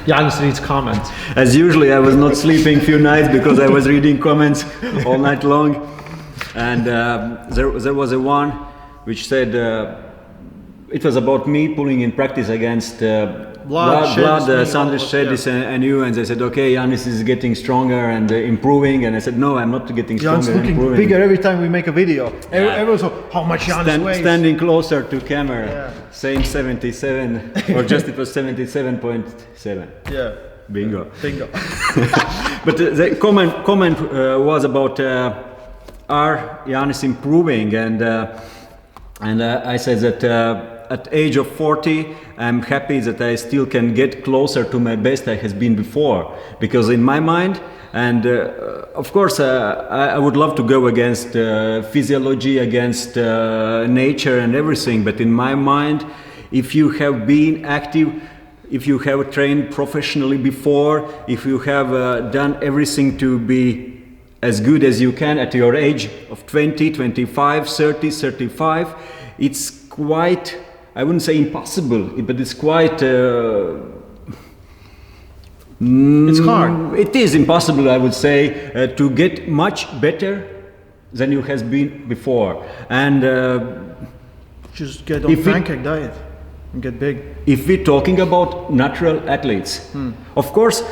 Janis reads comments. As usually, I was not sleeping few nights because I was reading comments all night long. And there was a one which said, it was about me pulling in practice against Sanders, Shedis and you, and they said, okay, Janis is getting stronger and improving, and I said, no, I'm not getting stronger. Jan's looking improving. bigger every time we make a video. Everyone's like, how much Janis weighs? Standing closer to camera, saying 77, or just it was 77.7. Yeah. Bingo. Bingo. But the comment was about are Janis improving, and I said that at age of 40, I'm happy that I still can get closer to my best I has been before, because in my mind, and of course I would love to go against physiology, against nature and everything, but in my mind, if you have been active, if you have trained professionally before, if you have done everything to be as good as you can at your age of 20, 25, 30, 35, it's quite, I wouldn't say impossible, but it's quite... it's hard. It is impossible, I would say, to get much better than you has been before. And just get on pancake diet and get big. If we're talking about natural athletes, of course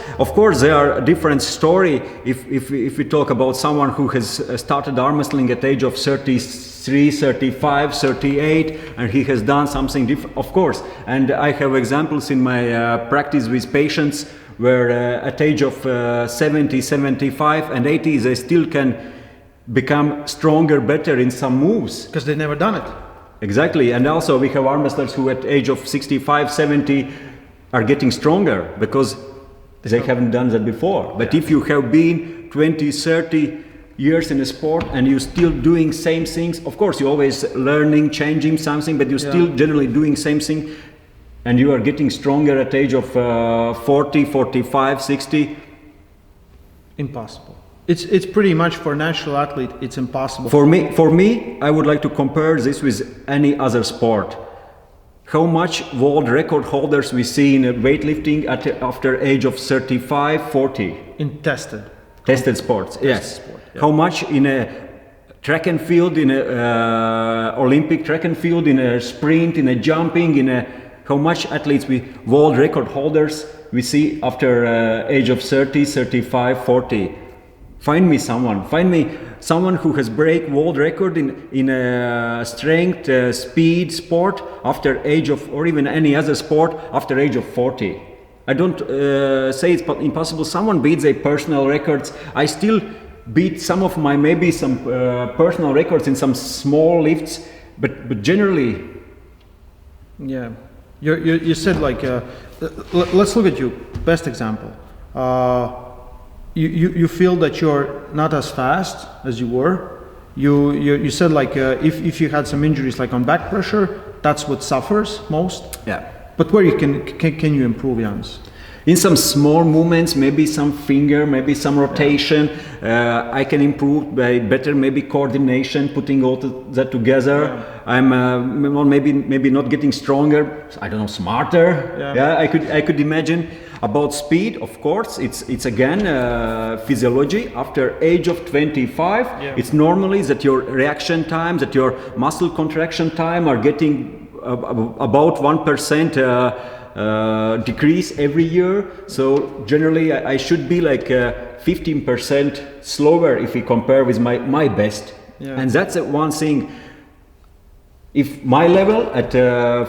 there are a different story. If we talk about someone who has started arm wrestling at age of 33, 35, 38, and he has done something different, of course. And I have examples in my practice with patients where at age of 70, 75 and 80, they still can become stronger, better in some moves. Because they've never done it. Exactly, and also we have arm wrestlers who at age of 65, 70 are getting stronger because they haven't done that before. But if you have been 20, 30 years in a sport and you're still doing same things, of course you're always learning, changing something, but you're still generally doing same thing, and you are getting stronger at age of 40, 45, 60. Impossible. It's pretty much for a natural athlete, it's impossible. For me, I would like to compare this with any other sport. How much world record holders we see in weightlifting after age of 35, 40? In tested sports, yes. Sport, How much in a track and field, in a Olympic track and field, in a sprint, in a jumping, how much athletes world record holders we see after age of 30, 35, 40? Find me someone who has break world record in a strength, speed sport after age of, or even any other sport after age of 40. I don't say it's impossible. Someone beats their personal records. I still beat some of my some personal records in some small lifts, but generally. Yeah, you said like let's look at you. Best example. You feel that you're not as fast as you were. You said like if you had some injuries like on back pressure, that's what suffers most. Yeah. But where can you improve, Janis? In some small movements, maybe some finger, maybe some rotation, I can improve by better maybe coordination, putting all that together. Yeah. I'm maybe not getting stronger. I don't know, smarter. Yeah, I could imagine. About speed, of course, it's again physiology. After age of 25, it's normally that your reaction time, that your muscle contraction time are getting about 1% decrease every year. So generally, I should be like 15% slower if we compare with my best. Yeah. And that's one thing. If my level at,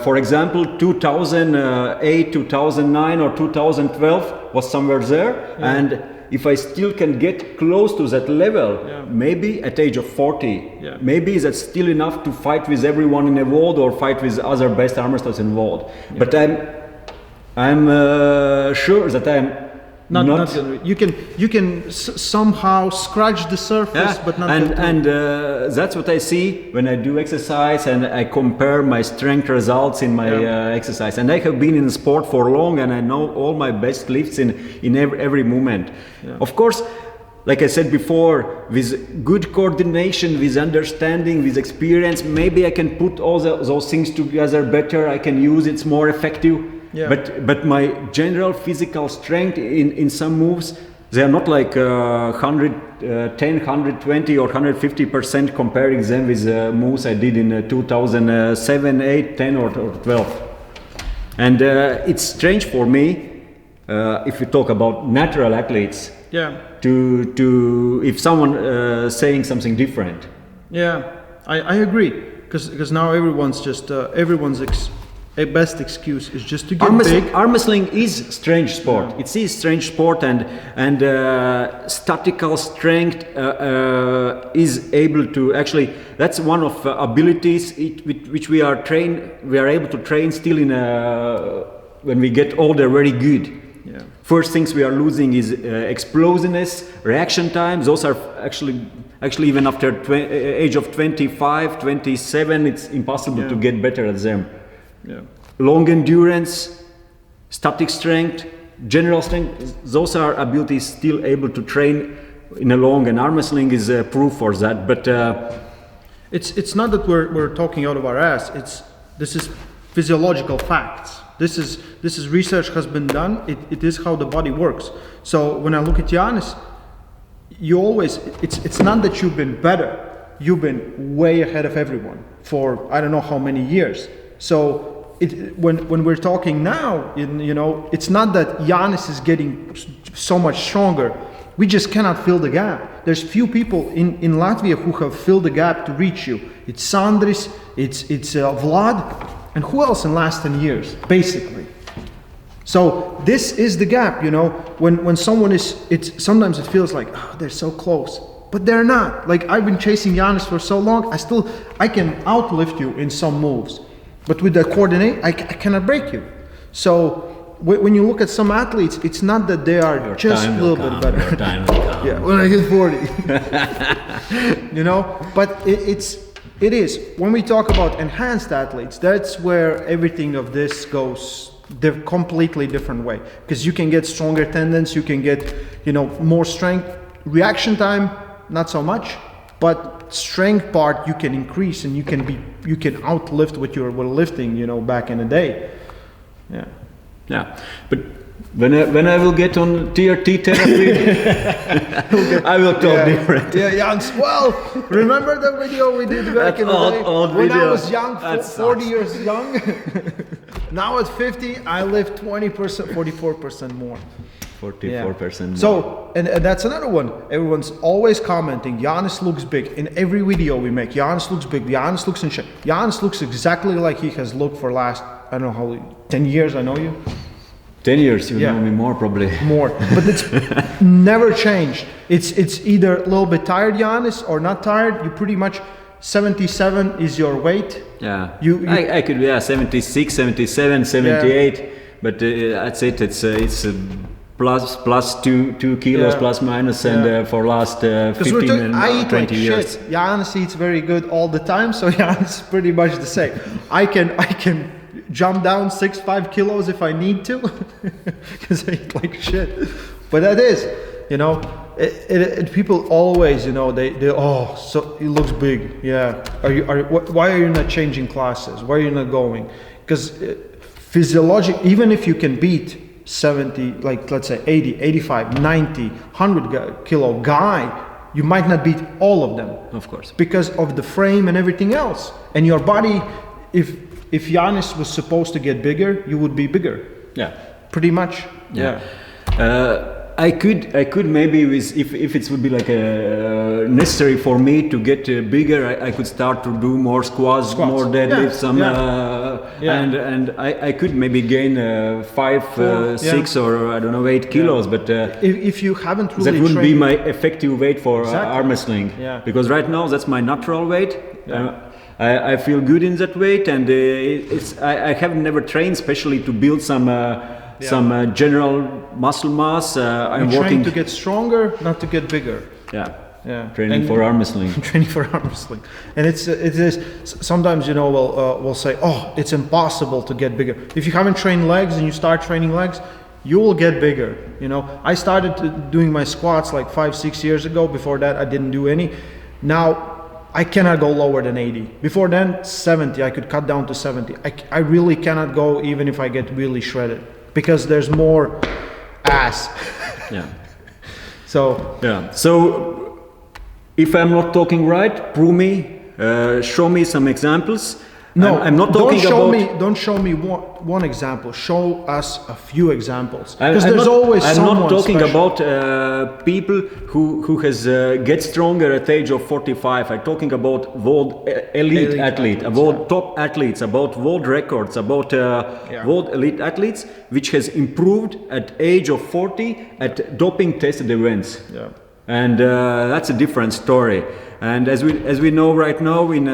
for example, 2008, 2009 or 2012 was somewhere there, and if I still can get close to that level, maybe at age of 40, maybe that's still enough to fight with everyone in the world or fight with other best arm wrestlers in the world. Yeah. But I'm sure that I'm not you can somehow scratch the surface, but not. And that's what I see when I do exercise and I compare my strength results in my exercise. And I have been in sport for long, and I know all my best lifts in every movement. Yeah. Of course, like I said before, with good coordination, with understanding, with experience, maybe I can put all those things together better. I can use it's more effective. Yeah. But my general physical strength in some moves, they are not like 110, 120 or 150% comparing them with moves I did in 2007, 8, 10 or 12. And it's strange for me, if we talk about natural athletes, to if someone saying something different. Yeah, I agree, because now everyone's just best excuse is just to get big. Arm wrestling is strange sport. Yeah. It's a strange sport, and statical strength is able to actually. That's one of abilities which we are trained. We are able to train still in when we get older very good. Yeah. First things we are losing is explosiveness, reaction times. Those are actually even after age of 25, 27, it's impossible to get better at them. Yeah. Long endurance, static strength, general strength, those are abilities still able to train in a long, and arm wrestling is proof for that. But it's not that we're talking out of our ass. This is physiological facts. This is research has been done. It is how the body works. So when I look at Janis, it's not that you've been better. You've been way ahead of everyone for I don't know how many years. So when we're talking now, it's not that Janis is getting so much stronger. We just cannot fill the gap. There's few people in Latvia who have filled the gap to reach you. It's Sandris, it's Vlad, and who else in last 10 years, basically. So this is the gap, when someone sometimes it feels like, oh, they're so close. But they're not. Like, I've been chasing Janis for so long, I can outlift you in some moves. But with the coordinate, I cannot break you. So when you look at some athletes, it's not that they are Your just a little bit better. Your time will come. Yeah, when I hit 40. But it is. When we talk about enhanced athletes, that's where everything of this goes the completely different way. Because you can get stronger tendons, you can get, more strength. Reaction time, not so much. But strength part you can increase, and you can outlift what you were lifting, back in the day. Yeah. Yeah. But when I will get on TRT therapy, I will talk different. Yeah, Jans. Well, remember the video we did back in the day? Old when video. I was young, 40 years young. Now at 50, I lift 20%, 44% more. 44% more. So, and that's another one. Everyone's always commenting, Janis looks big. In every video we make, Janis looks big, Janis looks in shape. Janis looks exactly like he has looked for last, I don't know how, 10 years I know you? 10 years, you know me more probably. More, but it's never changed. It's either a little bit tired Janis or not tired. You pretty much, 77 is your weight. Yeah, I could be 76, 77, 78, but that's it. It's plus 2 kilos plus minus, and for last 15 and 20 years. Janis eats very good all the time, so Janis is pretty much the same. I can jump down 6-5 kilos if I need to, because I eat like shit. But that is, people always, so he looks big. Yeah. Why are you not changing classes? Why are you not going? Because physiologic, even if you can beat 70, like let's say 80, 85, 90, 100 kilo guy, you might not beat all of them. Of course. Because of the frame and everything else. And your body, if Janis was supposed to get bigger, you would be bigger. Yeah. Pretty much. Yeah. I could maybe if it would be like necessary for me to get bigger, I could start to do more squats. More deadlifts, and I could maybe gain 5, 6 or I don't know 8 kilos. But if you haven't really that wouldn't trained, be my effective weight for arm wrestling. Yeah. Because right now that's my natural weight. I feel good in that weight, and I have never trained especially to build some general muscle mass. I'm working to get stronger, not to get bigger. Yeah. Training for arm wrestling. Training for arm wrestling, and it is sometimes we'll say, oh, it's impossible to get bigger. If you haven't trained legs and you start training legs, you will get bigger. I started doing my squats like 5-6 years ago. Before that, I didn't do any. Now I cannot go lower than 80. Before then, 70. I could cut down to 70. I really cannot go even if I get really shredded because there's more ass. Yeah. So Yeah. So if I'm not talking right, prove me. Show me some examples. no, I'm not talking Don't show me one example. Show us a few examples I'm because there's not, always I'm someone not talking special. about people who has get stronger at age of 45. I'm talking about world elite athlete, about top athletes, about world records, about world elite athletes, which has improved at age of 40 at doping tested events. Yeah. And that's a different story. And as we know right now, in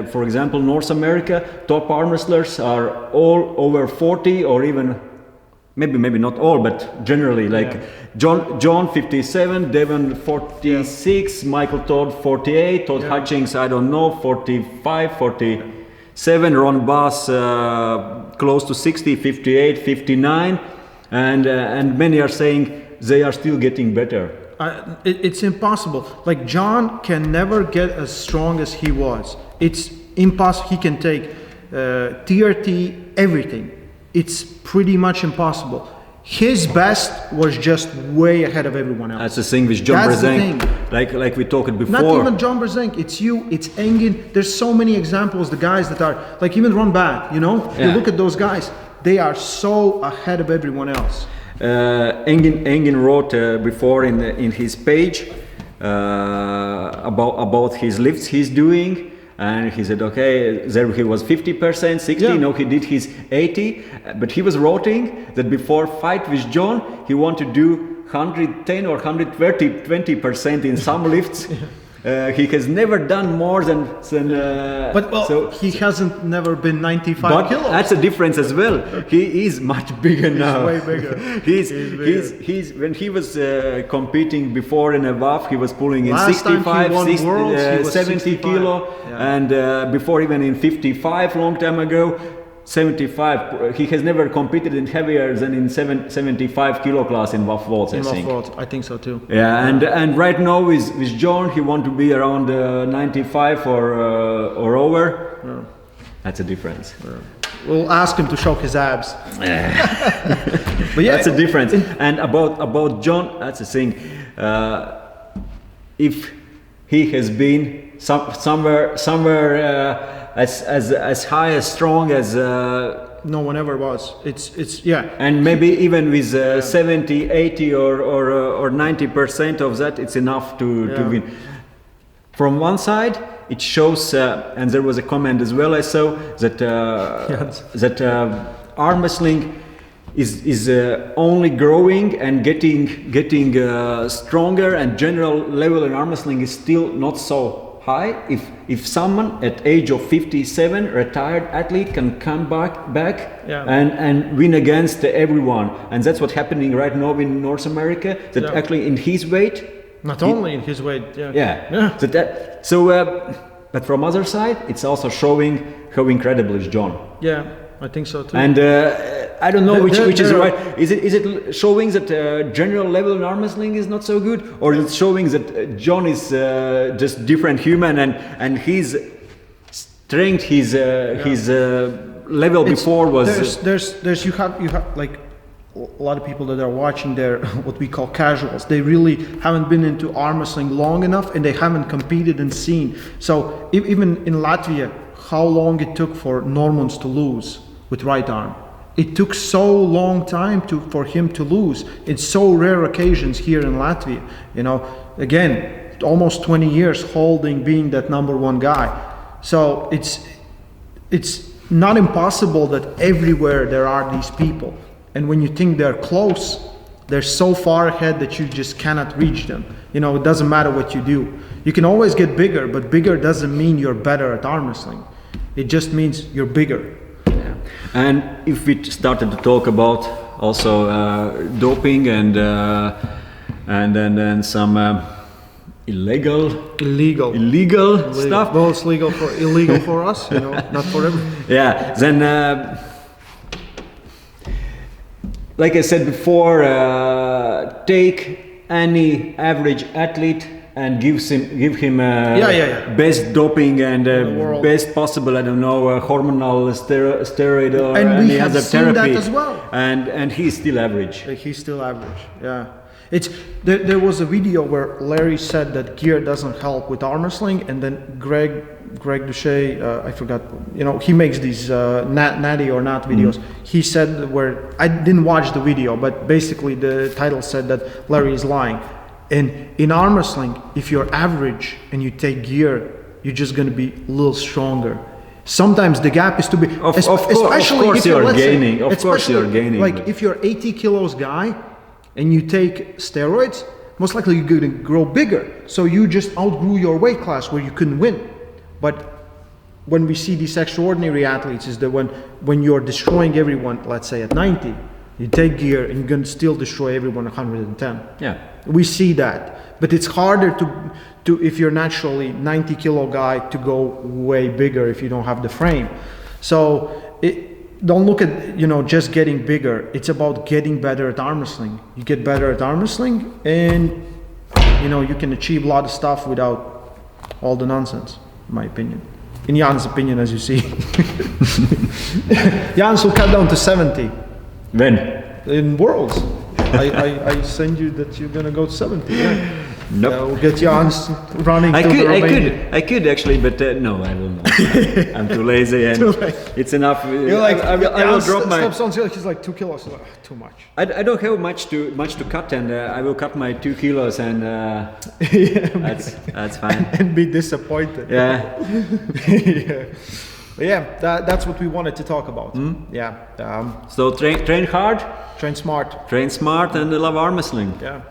for example North America, top arm wrestlers are all over 40, or even maybe not all, but generally like John 57, Devon 46, Michael Todd 48, Todd Hutchings I don't know 45, 47, Ron Bass close to 60, 58, 59, and many are saying they are still getting better. It's impossible. Like John can never get as strong as he was. It's impossible. He can take TRT, everything. It's pretty much impossible. His best was just way ahead of everyone else. That's the thing with John That's the Brzenk, thing. like we talked before. Not even John Brzenk. It's you. It's Engin. There's so many examples. The guys that are like even Ron Bad. You know, you look at those guys. They are so ahead of everyone else. Engin wrote before in his page about his lifts he's doing, and he said, okay, there he was 50%, 60. No, he did his 80, but he was writing that before fight with John, he wanted to do 110 or 120% in some lifts. He has never done more than he hasn't never been 95 kilos. That's a difference as well. He is much bigger now. He's way bigger. He's when he was competing before in a WAF, he was pulling in Last 65, time he won worlds, he was 70 65. kilo, and before even in 55 long time ago. 75. He has never competed in heavier than in 75 kilo class in WAF vaults. I think so too. Yeah, and right now with John, he want to be around 95 or over. Yeah. That's a difference. Yeah. We'll ask him to show his abs. But that's a difference. And about John, that's the thing. If he has been somewhere as high, as strong as no one ever was. It's and maybe even with 70, 80 or 90% of that, it's enough to win. From one side, it shows, and there was a comment as well I saw that that arm wrestling is only growing and getting stronger, and general level in arm wrestling is still not so high. If someone at age of 57, retired athlete, can come back and win against everyone, and that's what's happening right now in North America. That actually in his weight, not only in his weight, but from other side, it's also showing how incredible is John. Yeah, I think so too. And I don't know which is right. Is it showing that general level in arm wrestling is not so good, or is it showing that John is just different human, and his strength, his level before was you have like a lot of people that are watching there, what we call casuals. They really haven't been into arm wrestling long enough, and they haven't competed and seen. So even in Latvia, how long it took for Normans to lose with right arm. It took so long time for him to lose. It's so rare occasions here in Latvia. You know, again, almost 20 years being that number one guy. So it's not impossible that everywhere there are these people. And when you think they're close, they're so far ahead that you just cannot reach them. You know, it doesn't matter what you do. You can always get bigger, but bigger doesn't mean you're better at arm wrestling. It just means you're bigger. Yeah. And if we started to talk about also doping and then some illegal stuff. Well, it's illegal for us, you know, not for everyone. Yeah. Then. Like I said before, take any average athlete give him best doping and best possible, I don't know, hormonal steroid or and any we have other seen therapy. that as well. And he's still average. He's still average. Yeah. There was a video where Larry said that gear doesn't help with arm wrestling, and then Greg Duche, I forgot, he makes these natty or not videos. He said where, I didn't watch the video, but basically the title said that Larry is lying. And in arm wrestling, if you're average and you take gear, you're just going to be a little stronger. Sometimes the gap is too big. Of course you're gaining. Of course you're gaining. Like if you're 80 kilos guy and you take steroids, most likely you're going to grow bigger. So you just outgrew your weight class where you couldn't win. But when we see these extraordinary athletes is that when you're destroying everyone, let's say at 90, you take gear and you're going to still destroy everyone at 110. Yeah. We see that. But it's harder to if you're naturally 90 kilo guy to go way bigger if you don't have the frame. So don't look at just getting bigger. It's about getting better at arm wrestling. You get better at arm wrestling and you can achieve a lot of stuff without all the nonsense, in my opinion. In Jan's opinion, as you see. Jans will cut down to 70. When? In Worlds. I send you that you're gonna go to 70. Yeah. Nope. We'll get Jans running. I could actually, but no, I will not. I'm too lazy, and it's enough. You're like, I will drop my. He's like 2 kilos. Like, too much. I don't have much to cut, and I will cut my 2 kilos, and that's fine. And be disappointed. Yeah. Yeah. But yeah, that's what we wanted to talk about. Yeah. So train hard, train smart, and love arm wrestling. Yeah.